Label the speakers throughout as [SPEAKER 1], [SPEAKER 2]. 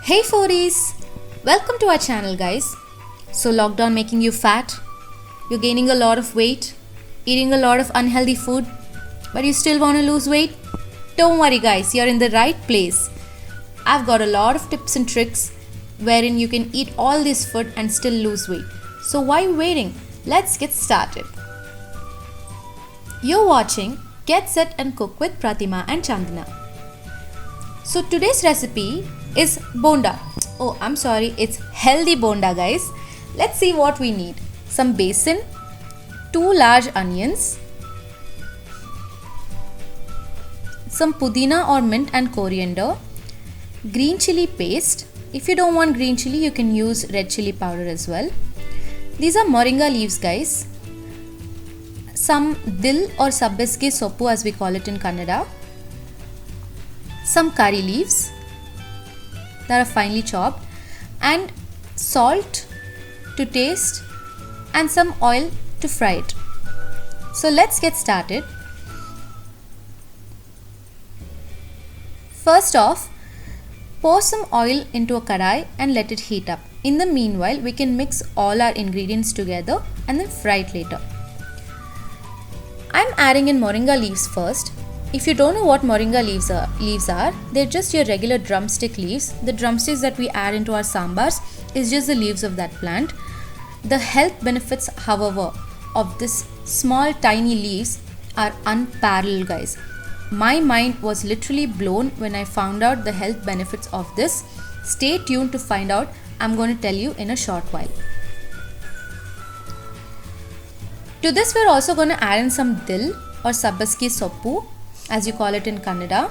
[SPEAKER 1] Hey foodies! Welcome to our channel guys. So lockdown making you fat? You're gaining a lot of weight? Eating a lot of unhealthy food? But you still want to lose weight? Don't worry guys, you're in the right place. I've got a lot of tips and tricks wherein you can eat all this food and still lose weight. So why waiting? Let's get started. You're watching Get Set and Cook with Pratima and Chandana. So today's recipe is bonda. Oh, I'm sorry, it's healthy bonda guys. Let's see what we need. Some besan, 2 large onions, some pudina or mint and coriander, green chili paste. If you don't want green chili, you can use red chili powder as well. These are moringa leaves guys. Some dil or sabbeske soppu as we call it in Kannada. Some curry leaves that are finely chopped, and salt to taste, and some oil to fry it. So let's get started. First off, pour some oil into a kadai and let it heat up. In the meanwhile, we can mix all our ingredients together and then fry it later. I'm adding in moringa leaves first. If you don't know what moringa leaves are, they're just your regular drumstick leaves. The drumsticks that we add into our sambars is just the leaves of that plant. The health benefits, however, of this small tiny leaves are unparalleled guys. My mind was literally blown when I found out the health benefits of this. Stay tuned to find out. I'm going to tell you in a short while. To this we're also going to add in some dil or sabbaski soppu as you call it in Kannada.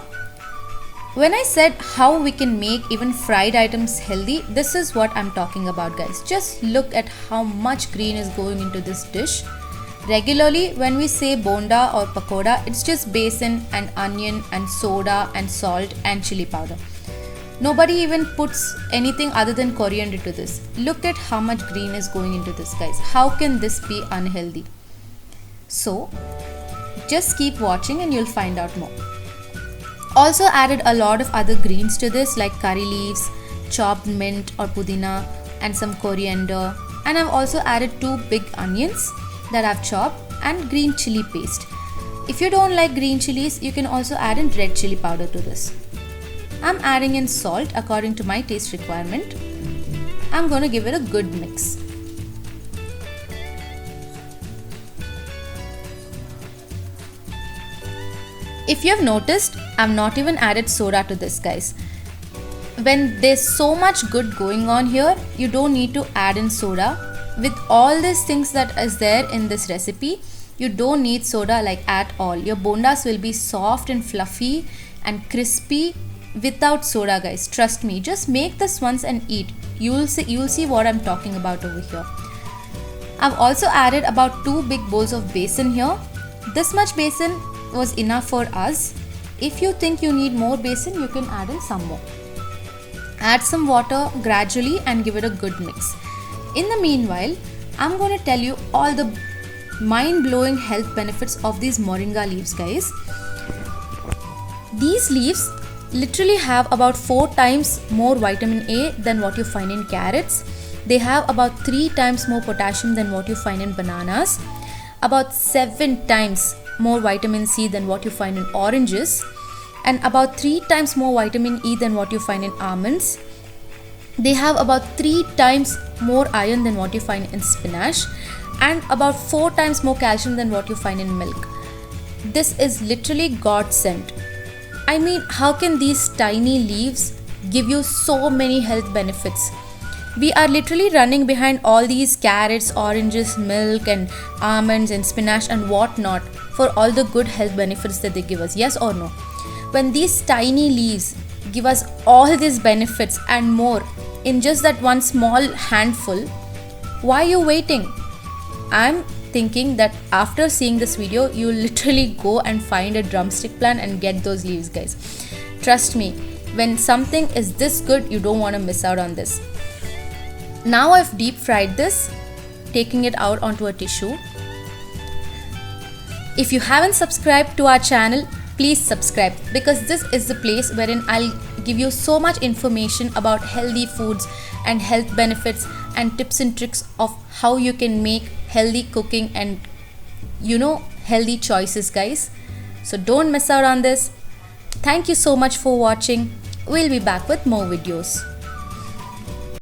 [SPEAKER 1] When I said how we can make even fried items healthy, this is what I'm talking about guys. Just look at how much green is going into this dish. Regularly when we say bonda or pakoda, it's just besan and onion and soda and salt and chili powder. Nobody even puts anything other than coriander to this. Look at how much green is going into this guys. How can this be unhealthy? So just keep watching and you'll find out more. Also added a lot of other greens to this like curry leaves, chopped mint or pudina, and some coriander. And I've also added 2 big onions that I've chopped and green chili paste. If you don't like green chilies, you can also add in red chili powder to this. I'm adding in salt according to my taste requirement. I'm going to give it a good mix. If you have noticed, I've not even added soda to this guys. When there's so much good going on here, you don't need to add in soda. With all these things that is there in this recipe, you don't need soda like at all. Your bondas will be soft and fluffy and crispy without soda guys. Trust me, just make this once and eat. You'll see what I'm talking about over here. I've also added about 2 big bowls of besan here. This much besan was enough for us. If you think you need more besan, you can add in some more. Add some water gradually and give it a good mix. In the meanwhile, I'm going to tell you all the mind-blowing health benefits of these moringa leaves guys. These leaves literally have about 4 times more vitamin A than what you find in carrots. They have about 3 times more potassium than what you find in bananas, about 7 times more vitamin C than what you find in oranges, and about 3 times more vitamin E than what you find in almonds. They have about 3 times more iron than what you find in spinach, and about 4 times more calcium than what you find in milk. This is literally God sent. I mean, how can these tiny leaves give you so many health benefits? We are literally running behind all these carrots, oranges, milk and almonds and spinach and whatnot for all the good health benefits that they give us. Yes or no? When these tiny leaves give us all these benefits and more in just that one small handful, why are you waiting? I'm thinking that after seeing this video, you literally go and find a drumstick plant and get those leaves guys. Trust me, when something is this good, you don't want to miss out on this. Now I've deep fried this, taking it out onto a tissue. If you haven't subscribed to our channel, please subscribe, because this is the place wherein I'll give you so much information about healthy foods and health benefits and tips and tricks of how you can make healthy cooking and healthy choices, guys. So don't miss out on this. Thank you so much for watching. We'll be back with more videos.